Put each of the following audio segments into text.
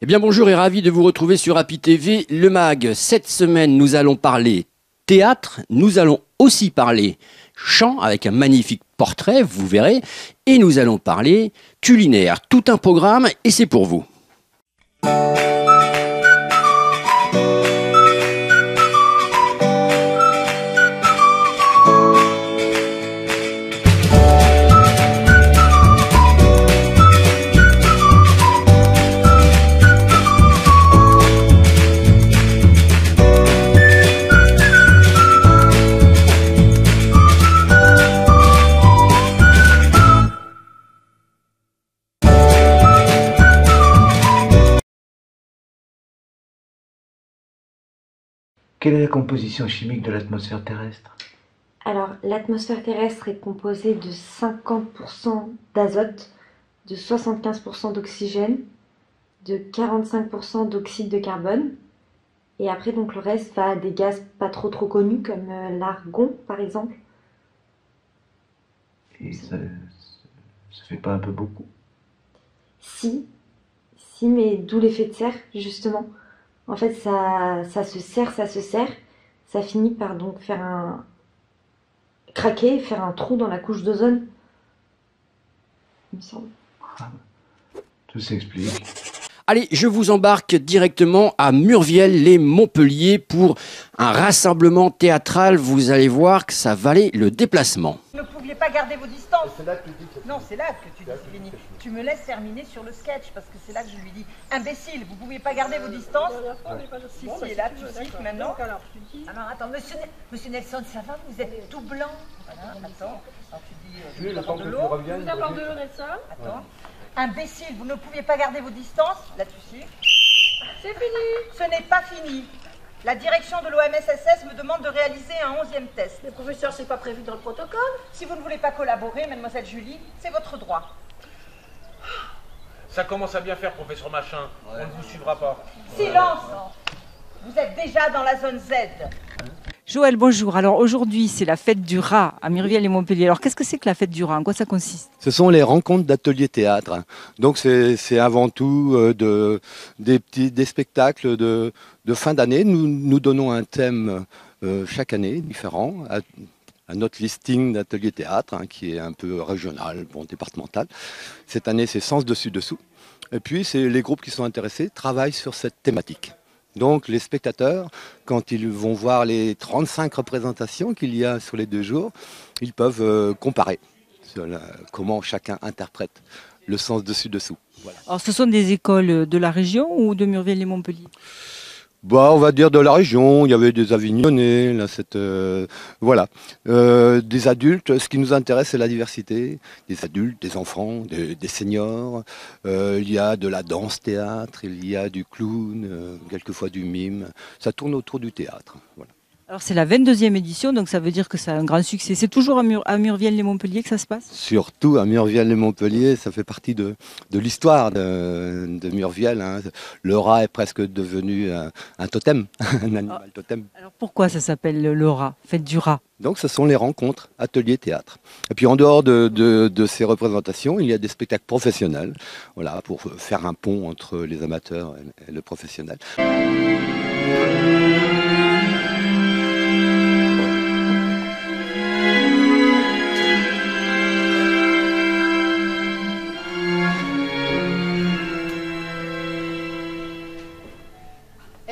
Eh bien bonjour et ravi de vous retrouver sur Happy TV, le MAG. Cette semaine, nous allons parler théâtre, nous allons aussi parler chant avec un magnifique portrait, vous verrez, et nous allons parler culinaire. Tout un programme et c'est pour vous. Quelle est la composition chimique de l'atmosphère terrestre? Alors, l'atmosphère terrestre est composée de 50% d'azote, de 75% d'oxygène, de 45% d'oxyde de carbone. Et après, donc, le reste va à des gaz pas trop connus, comme l'argon, par exemple. Et ça fait pas un peu beaucoup? Si, mais d'où l'effet de serre, justement. En fait, ça se serre, ça finit par donc craquer, faire un trou dans la couche d'ozone, il me semble. Tout s'explique. Allez, je vous embarque directement à Murviel-les-Montpellier pour un rassemblement théâtral. Vous allez voir que ça valait le déplacement. Vous ne pouviez pas garder vos distances. C'est là que tu dis. Non, c'est là que tu dis, Céline. Tu me laisses terminer sur le sketch parce que c'est là que je lui dis imbécile, vous ne pouviez pas garder vos distances. Si, et là tu siffles maintenant. Alors attends, monsieur Nelson, ça va? Vous êtes tout blanc. Voilà, attends. Alors tu dis, je vous apporte de l'eau. Vous apporte de l'eau, Nelson. Attends. Imbécile, vous ne pouviez pas garder vos distances. Là tu siffles. C'est fini. Ce n'est pas fini. La direction de l'OMSSS me demande de réaliser un 11e test. Mais professeur, c'est pas prévu dans le protocole. Si vous ne voulez pas collaborer, mademoiselle Julie, c'est votre droit. Ça commence à bien faire, professeur Machin. On ne vous suivra pas. Silence! Vous êtes déjà dans la zone Z. Joël, bonjour. Alors aujourd'hui, c'est la fête du rat à Murviel-les-Montpellier. Alors qu'est-ce que c'est que la fête du rat? En quoi ça consiste? Ce sont les rencontres d'ateliers théâtre. Donc c'est avant tout des spectacles de fin d'année. Nous donnons un thème chaque année différent à notre listing d'ateliers théâtre, qui est un peu régional, départemental. Cette année, c'est Sens dessus-dessous. Et puis, c'est les groupes qui sont intéressés travaillent sur cette thématique. Donc, les spectateurs, quand ils vont voir les 35 représentations qu'il y a sur les 2 jours, ils peuvent comparer sur comment chacun interprète le sens dessus-dessous. Voilà. Alors, ce sont des écoles de la région ou de Murviel-les-Montpellier? On va dire de la région. Il y avait des Avignonnais, là, voilà. Des adultes, ce qui nous intéresse, c'est la diversité. Des adultes, des enfants, des seniors. Il y a de la danse-théâtre, il y a du clown, quelquefois du mime. Ça tourne autour du théâtre. Voilà. Alors c'est la 22e édition, donc ça veut dire que ça a un grand succès. C'est toujours à Murviel-les-Montpellier que ça se passe? Surtout à Murviel-les-Montpellier, ça fait partie de l'histoire de Murviel. Le rat est presque devenu un totem, un animal totem. Alors pourquoi ça s'appelle le rat, fête du rat? Donc ce sont les rencontres, ateliers, théâtre. Et puis en dehors de ces représentations, il y a des spectacles professionnels, voilà, pour faire un pont entre les amateurs et le professionnel.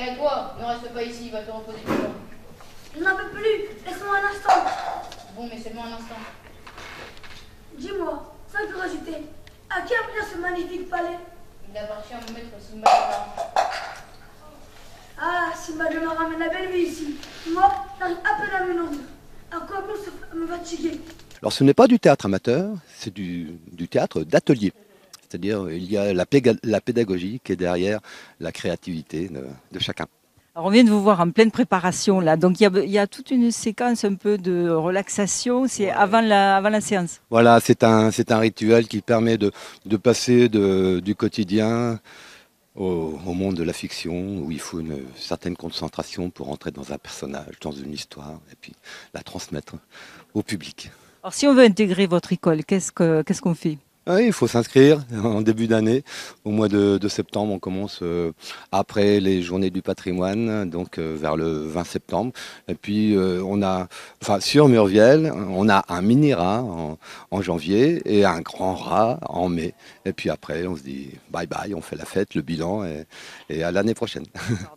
Eh toi, ne reste pas ici, va te reposer du temps. Je n'en peux plus. Laisse-moi un instant. Bon, mais seulement un instant. Dis-moi, sans curiosité, à qui appartient ce magnifique palais? Il appartient à mon maître Simba le Marin. Ah, Simba le Marin mène la belle vie ici. Moi, j'arrive à peine à me nourrir. À quoi bon me fatiguer? Alors ce n'est pas du théâtre amateur, c'est du théâtre d'atelier. C'est-à-dire il y a la pédagogie qui est derrière la créativité de chacun. Alors on vient de vous voir en pleine préparation là, donc il y a toute une séquence un peu de relaxation, c'est avant la séance. Voilà, c'est un rituel qui permet de passer du quotidien au monde de la fiction, où il faut une certaine concentration pour entrer dans un personnage, dans une histoire, et puis la transmettre au public. Alors si on veut intégrer votre école, qu'est-ce qu'on fait? Oui, il faut s'inscrire en début d'année. Au mois de septembre, on commence après les journées du patrimoine, donc vers le 20 septembre. Et puis sur Murviel, on a un mini rat en janvier et un grand rat en mai. Et puis après, on se dit bye bye, on fait la fête, le bilan et à l'année prochaine.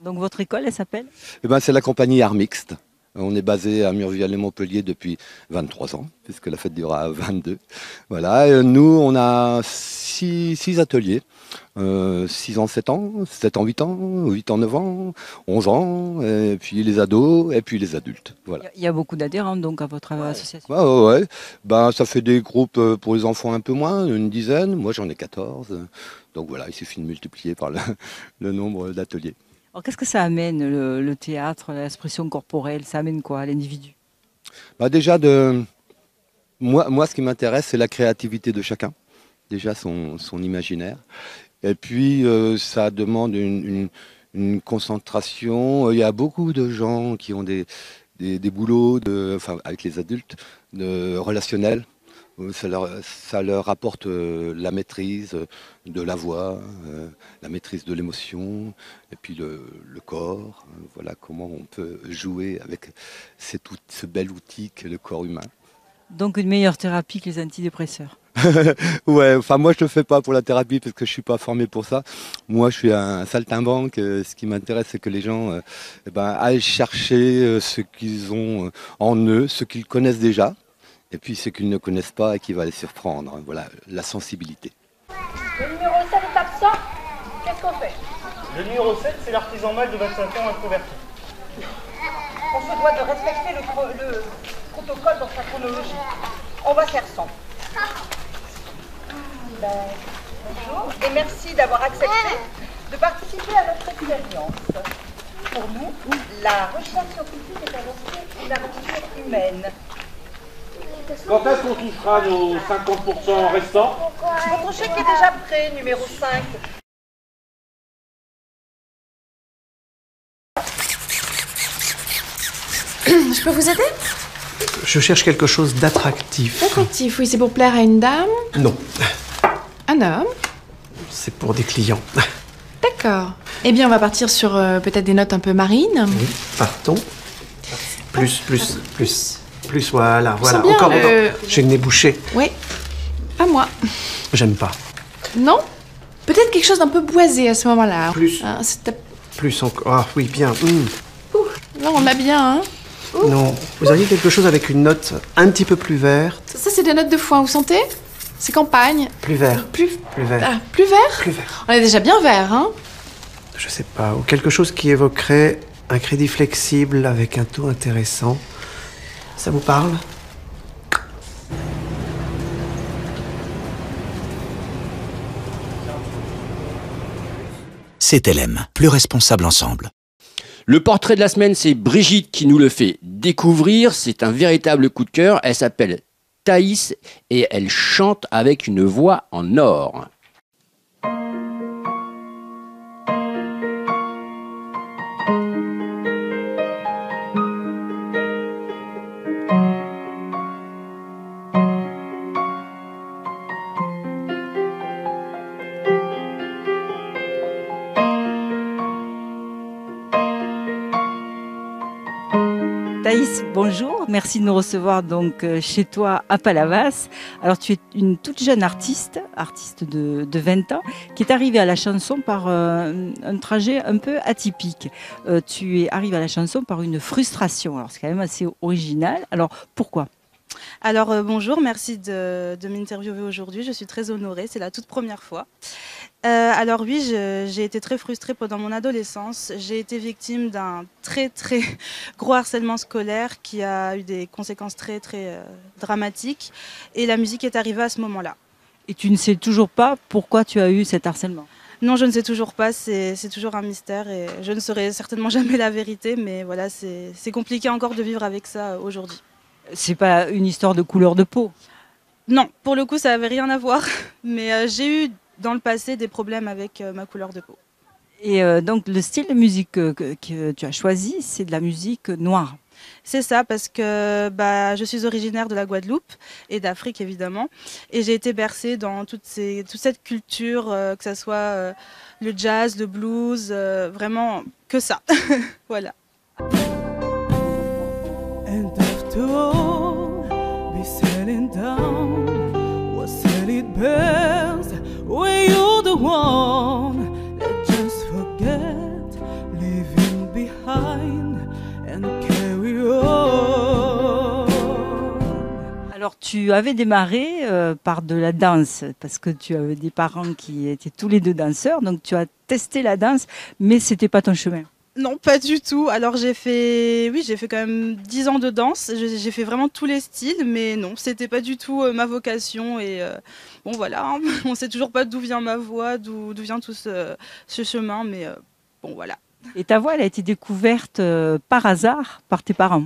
Donc votre école, elle s'appelle? Eh ben, c'est la compagnie Art Mixte. On est basé à Murviel et Montpellier depuis 23 ans, puisque la fête durera 22. Voilà, et nous, on a 6 ateliers. 6 ans, 7 ans, 7 ans, 8 ans, 8 ans, 9 ans, 11 ans, et puis les ados, et puis les adultes. Voilà. Il y a beaucoup d'adhérents donc à votre association. Ouais. Ben, ça fait des groupes pour les enfants un peu moins, une dizaine. Moi, j'en ai 14. Donc voilà, il suffit de multiplier par le nombre d'ateliers. Alors qu'est-ce que ça amène, le théâtre, l'expression corporelle? Ça amène quoi à l'individu? Bah déjà, moi, ce qui m'intéresse, c'est la créativité de chacun. Déjà, son imaginaire. Et puis, ça demande une concentration. Il y a beaucoup de gens qui ont des boulots, avec les adultes, relationnels. Ça leur apporte la maîtrise de la voix, la maîtrise de l'émotion, et puis le corps. Voilà comment on peut jouer avec ce bel outil qu'est le corps humain. Donc une meilleure thérapie que les antidépresseurs. Ouais, enfin moi je ne le fais pas pour la thérapie parce que je ne suis pas formé pour ça. Moi je suis un saltimbanque. Ce qui m'intéresse c'est que les gens aillent chercher ce qu'ils ont en eux, ce qu'ils connaissent déjà. Et puis ceux qu'ils ne connaissent pas et qui va les surprendre. Voilà, la sensibilité. Le numéro 7 est absent. Qu'est-ce qu'on fait? Le numéro 7, c'est l'artisan mâle de 25 ans introverti. On se doit de respecter le protocole dans sa chronologie. On va faire sans. Bonjour et merci d'avoir accepté de participer à notre expérience. Pour nous, la recherche scientifique est une aventure humaine. Quand est-ce qu'on touchera nos 50% restants? Votre chèque est déjà prêt, numéro 5. Je peux vous aider? Je cherche quelque chose d'attractif. D'attractif, oui, c'est pour plaire à une dame? Non, Un homme? c'est pour des clients. D'accord. Eh bien, on va partir sur peut-être des notes un peu marines. Oui, partons. Plus, voilà. bien, Encore. J'ai le nez bouché. Oui. Pas moi. J'aime pas. Non? Peut-être quelque chose d'un peu boisé à ce moment-là. Plus. Hein, Plus encore. Ah oui, bien. Non, on l'a bien, hein? Non, vous auriez quelque chose avec une note un petit peu plus verte. Ça, c'est des notes de foin, vous sentez? C'est campagne. Plus vert. Plus vert. Ah, plus vert? Plus vert. On est déjà bien vert, hein? Je sais pas. Ou quelque chose qui évoquerait un crédit flexible avec un taux intéressant. Ça vous parle? CTLM, plus responsable ensemble. Le portrait de la semaine, c'est Brigitte qui nous le fait découvrir. C'est un véritable coup de cœur. Elle s'appelle Thaïs et elle chante avec une voix en or. Thaïs, bonjour, merci de nous recevoir donc chez toi à Palavas. Alors tu es une toute jeune artiste de 20 ans, qui est arrivée à la chanson par un trajet un peu atypique. Tu es arrivée à la chanson par une frustration, alors c'est quand même assez original. Alors pourquoi ? Alors bonjour, merci de m'interviewer aujourd'hui, je suis très honorée, c'est la toute première fois. Alors oui, j'ai été très frustrée pendant mon adolescence. J'ai été victime d'un très gros harcèlement scolaire qui a eu des conséquences très dramatiques. Et la musique est arrivée à ce moment-là. Et tu ne sais toujours pas pourquoi tu as eu cet harcèlement ? Non, je ne sais toujours pas, c'est toujours un mystère et je ne saurai certainement jamais la vérité. Mais voilà, c'est compliqué encore de vivre avec ça aujourd'hui. C'est pas une histoire de couleur de peau ? Non, pour le coup, ça n'avait rien à voir. Mais j'ai eu dans le passé des problèmes avec ma couleur de peau. Et donc le style de musique que tu as choisi, c'est de la musique noire. C'est ça, parce que je suis originaire de la Guadeloupe et d'Afrique évidemment, et j'ai été bercée dans toute cette culture, que ce soit le jazz, le blues, vraiment que ça. Voilà. And after all, be settling down, what said it best, when you're the one that just forget, leaving behind and carry on. Alors tu avais démarré par de la danse, parce que tu avais des parents qui étaient tous les deux danseurs, donc tu as testé la danse, mais c'était pas ton chemin. Non, pas du tout. Alors j'ai fait quand même 10 ans de danse. J'ai fait vraiment tous les styles, mais non, c'était pas du tout ma vocation. Et bon voilà, hein, on sait toujours pas d'où vient ma voix, d'où vient tout ce chemin, mais bon voilà. Et ta voix, elle a été découverte par hasard par tes parents?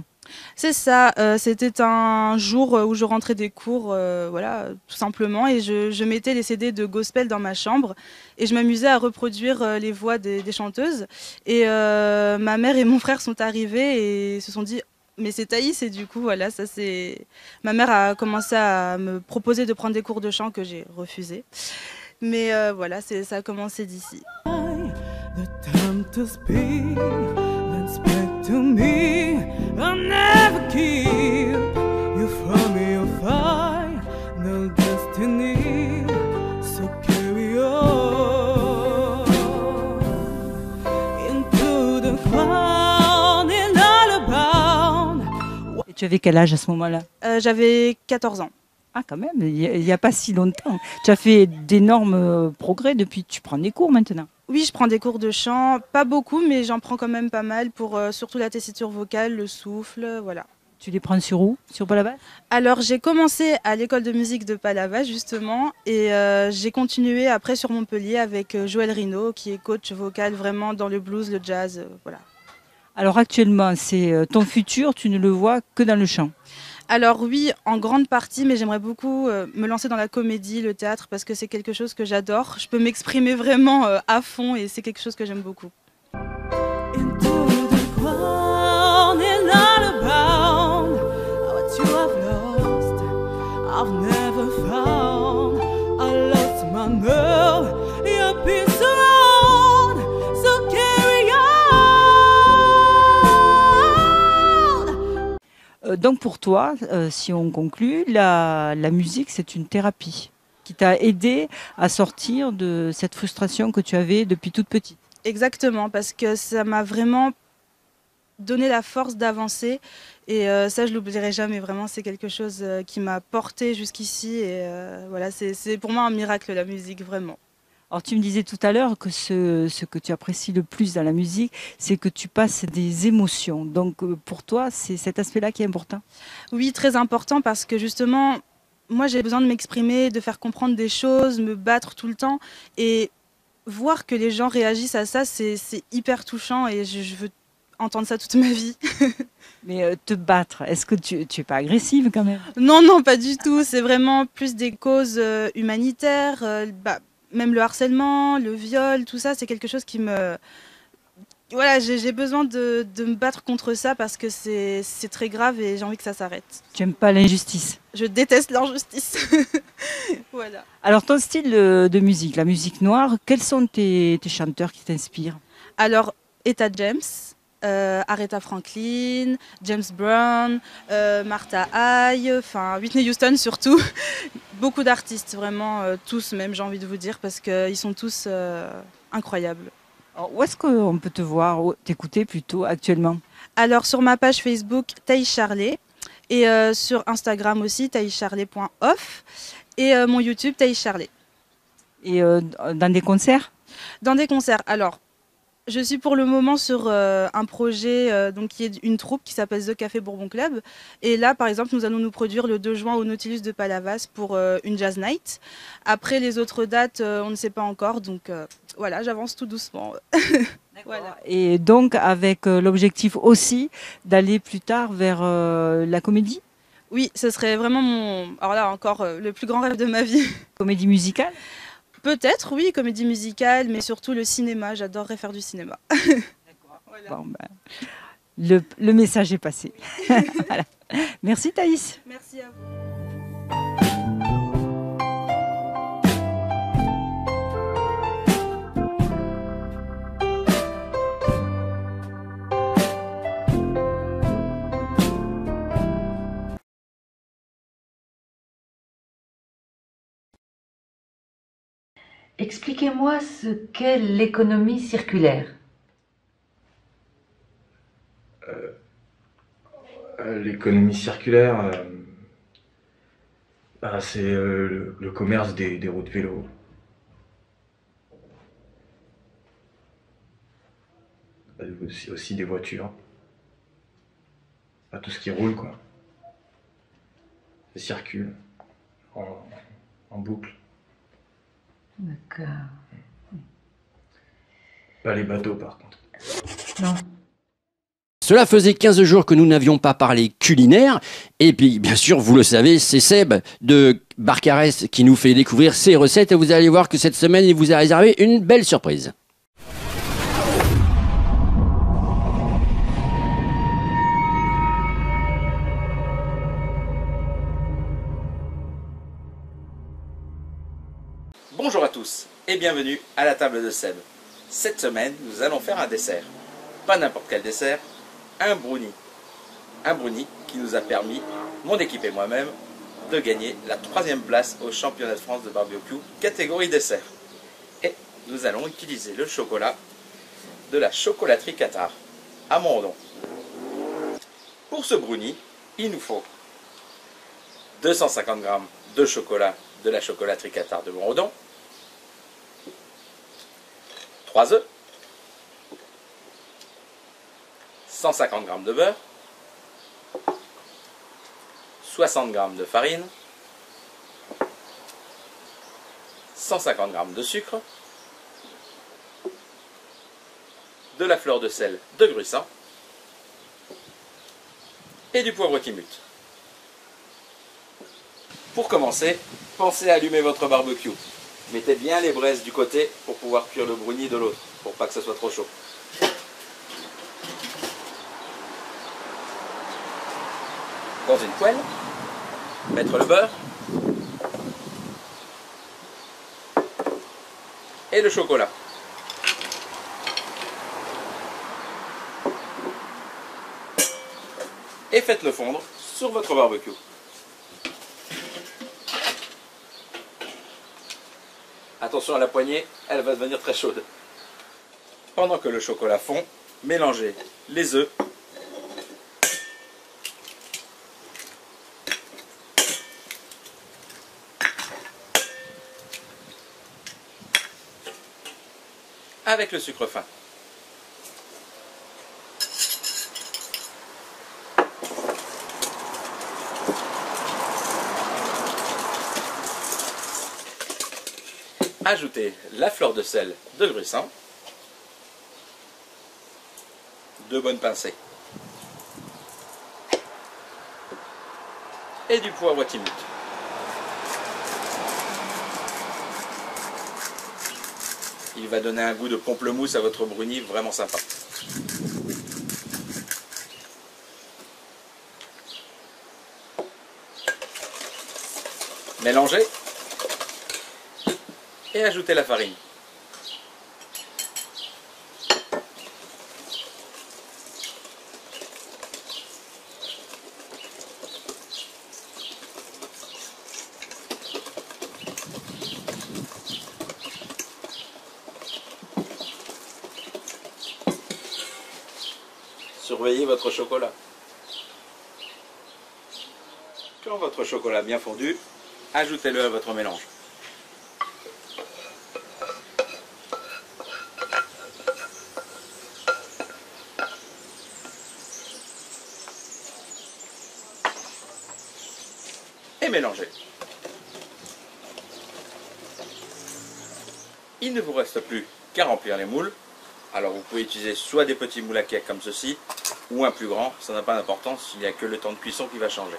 C'est ça, c'était un jour où je rentrais des cours, voilà, tout simplement, et je mettais les CD de gospel dans ma chambre et je m'amusais à reproduire les voix des chanteuses. Et ma mère et mon frère sont arrivés et se sont dit « mais c'est Thaïs » et du coup, voilà, ça c'est... Ma mère a commencé à me proposer de prendre des cours de chant que j'ai refusé. Mais voilà, ça a commencé d'ici. The time to speak, then speak to me. I'll never keep you from your final destiny. So carry on into the cloud and all abound. Et tu avais quel âge à ce moment-là? J'avais 14 ans. Ah quand même, il n'y a pas si longtemps. Tu as fait d'énormes progrès depuis, tu prends des cours maintenant? Oui, je prends des cours de chant, pas beaucoup, mais j'en prends quand même pas mal pour surtout la tessiture vocale, le souffle, voilà. Tu les prends sur où? Sur Palavas? Alors j'ai commencé à l'école de musique de Palavas justement, et j'ai continué après sur Montpellier avec Joël Rino, qui est coach vocal vraiment dans le blues, le jazz, voilà. Alors actuellement, c'est ton futur, tu ne le vois que dans le chant? Alors oui, en grande partie, mais j'aimerais beaucoup me lancer dans la comédie, le théâtre, parce que c'est quelque chose que j'adore. Je peux m'exprimer vraiment à fond et c'est quelque chose que j'aime beaucoup. Donc pour toi, si on conclut, la musique c'est une thérapie qui t'a aidé à sortir de cette frustration que tu avais depuis toute petite. Exactement, parce que ça m'a vraiment donné la force d'avancer et ça je l'oublierai jamais, vraiment c'est quelque chose qui m'a porté jusqu'ici et voilà, c'est pour moi un miracle la musique, vraiment. Alors tu me disais tout à l'heure que ce que tu apprécies le plus dans la musique, c'est que tu passes des émotions. Donc pour toi, c'est cet aspect-là qui est important? Oui, très important parce que justement, moi j'ai besoin de m'exprimer, de faire comprendre des choses, me battre tout le temps. Et voir que les gens réagissent à ça, c'est hyper touchant et je veux entendre ça toute ma vie. Mais te battre, est-ce que tu es pas agressive quand même? Non, non, pas du tout. C'est vraiment plus des causes humanitaires, même le harcèlement, le viol, tout ça, c'est quelque chose qui me... Voilà, j'ai besoin de me battre contre ça parce que c'est très grave et j'ai envie que ça s'arrête. Tu n'aimes pas l'injustice? Je déteste l'injustice. Voilà. Alors ton style de musique, la musique noire, quels sont tes chanteurs qui t'inspirent? Alors, Etta James, Aretha Franklin, James Brown, Martha Haye, enfin Whitney Houston surtout. Beaucoup d'artistes, vraiment tous même, j'ai envie de vous dire, parce qu'ils sont tous incroyables. Alors, où est-ce qu'on peut te voir, t'écouter plutôt actuellement? Alors sur ma page Facebook, Thaïs Charlet, et sur Instagram aussi, thaïscharlet.off, et mon YouTube, Thaïs Charlet. Et dans des concerts? Dans des concerts, alors... Je suis pour le moment sur un projet donc qui est une troupe qui s'appelle The Café Bourbon Club. Et là, par exemple, nous allons nous produire le 2 juin au Nautilus de Palavas pour une jazz night. Après, les autres dates, on ne sait pas encore. Donc voilà, j'avance tout doucement. Voilà. Et donc, avec l'objectif aussi d'aller plus tard vers la comédie? Oui, ce serait vraiment mon... Alors là, encore le plus grand rêve de ma vie. Comédie musicale? Peut-être, oui, comédie musicale, mais surtout le cinéma. J'adorerais faire du cinéma. D'accord. Voilà. Bon, Le message est passé. Voilà. Merci Thaïs. Merci à vous. Expliquez-moi ce qu'est l'économie circulaire. L'économie circulaire, c'est le commerce des roues de vélo. Aussi des voitures. Tout ce qui roule, quoi. Ça circule en boucle. D'accord. Pas les bateaux, par contre. Non. Cela faisait 15 jours que nous n'avions pas parlé culinaire. Et puis, bien sûr, vous le savez, c'est Seb de Barcarès qui nous fait découvrir ses recettes. Et vous allez voir que cette semaine, il vous a réservé une belle surprise. Bonjour à tous et bienvenue à la table de Seb. Cette semaine, nous allons faire un dessert. Pas n'importe quel dessert, un brownie. Un brownie qui nous a permis, mon équipe et moi-même, de gagner la 3e place au championnat de France de barbecue catégorie dessert. Et nous allons utiliser le chocolat de la chocolaterie Qatar à Montredon. Pour ce brownie, il nous faut 250 g de chocolat de la chocolaterie Qatar de Montredon, 3 œufs, 150 g de beurre, 60 g de farine, 150 g de sucre, de la fleur de sel de Gruissan et du poivre qui mute. Pour commencer, pensez à allumer votre barbecue. Mettez bien les braises du côté pour pouvoir cuire le brownie de l'autre, pour pas que ce soit trop chaud. Dans une poêle, mettre le beurre et le chocolat. Et faites-le fondre sur votre barbecue. Attention à la poignée, elle va devenir très chaude. Pendant que le chocolat fond, mélangez les œufs, avec le sucre fin. Ajoutez la fleur de sel de Gruissan, 2 bonnes pincées et du poivre qui mute. Il va donner un goût de pamplemousse à votre brownie vraiment sympa. Mélangez et ajoutez la farine. Surveillez votre chocolat. Quand votre chocolat a bien fondu, ajoutez-le à votre mélange. Et mélangez. Il ne vous reste plus qu'à remplir les moules. Alors vous pouvez utiliser soit des petits moules à cake comme ceci, ou un plus grand, ça n'a pas d'importance, il n'y a que le temps de cuisson qui va changer.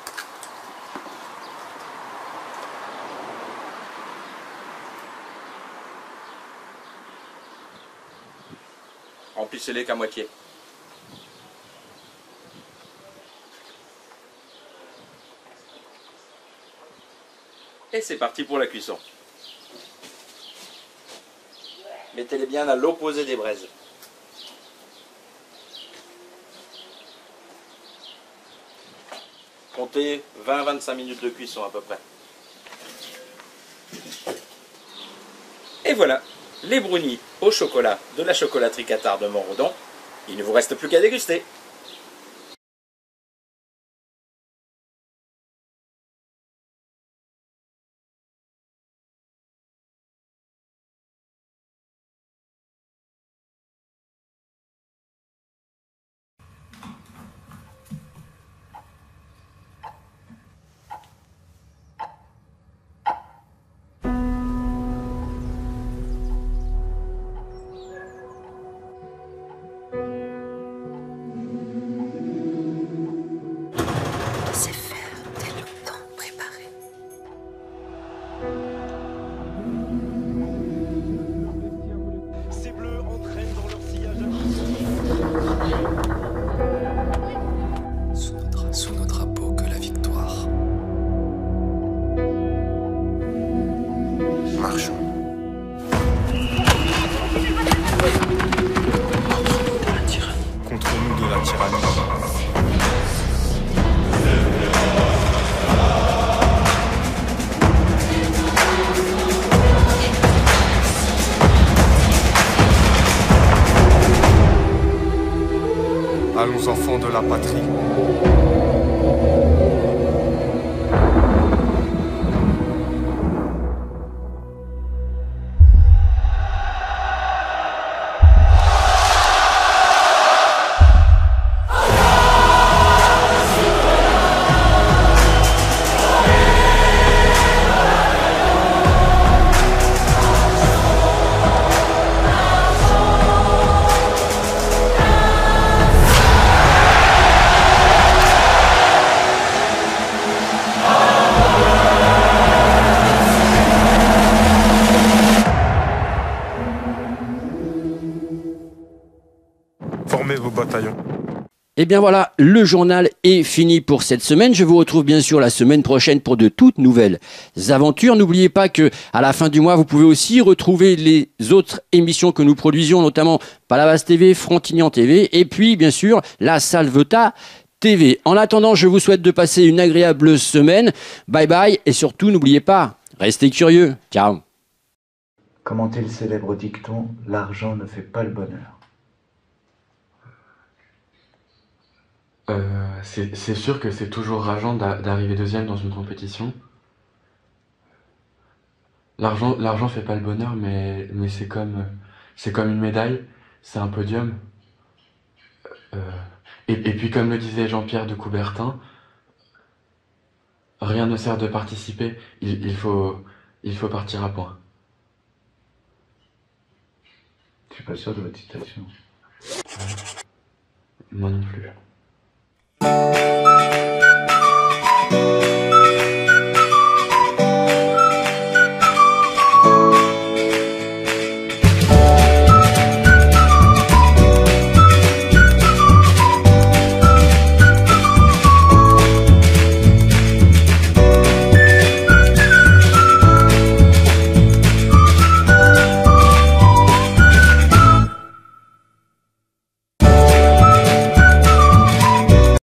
Remplissez-les qu'à moitié. Et c'est parti pour la cuisson. Mettez-les bien à l'opposé des braises. Comptez 20-25 minutes de cuisson à peu près. Et voilà, les brownies au chocolat de la chocolaterie Qatar de Montredon. Il ne vous reste plus qu'à déguster. C'est faire dès le temps préparé. Ces bleus entraînent dans leur sillage Sous nos drapeaux que la victoire. Marchons. contre nous de la tyrannie. Allons enfants de la patrie. Formez vos bataillons. Et bien voilà, le journal est fini pour cette semaine. Je vous retrouve bien sûr la semaine prochaine pour de toutes nouvelles aventures. N'oubliez pas que à la fin du mois, vous pouvez aussi retrouver les autres émissions que nous produisions, notamment Palavas TV, Frontignan TV, et puis bien sûr la Salvetat TV. En attendant, je vous souhaite de passer une agréable semaine. Bye bye, et surtout n'oubliez pas, restez curieux. Ciao. Comment est le célèbre dicton « L'argent ne fait pas le bonheur ». C'est sûr que c'est toujours rageant d'arriver deuxième dans une compétition. L'argent fait pas le bonheur, mais c'est comme une médaille, c'est un podium. Et puis comme le disait Jean-Pierre de Coubertin, rien ne sert de participer, il faut partir à point. Je suis pas sûr de votre citation. Moi non plus.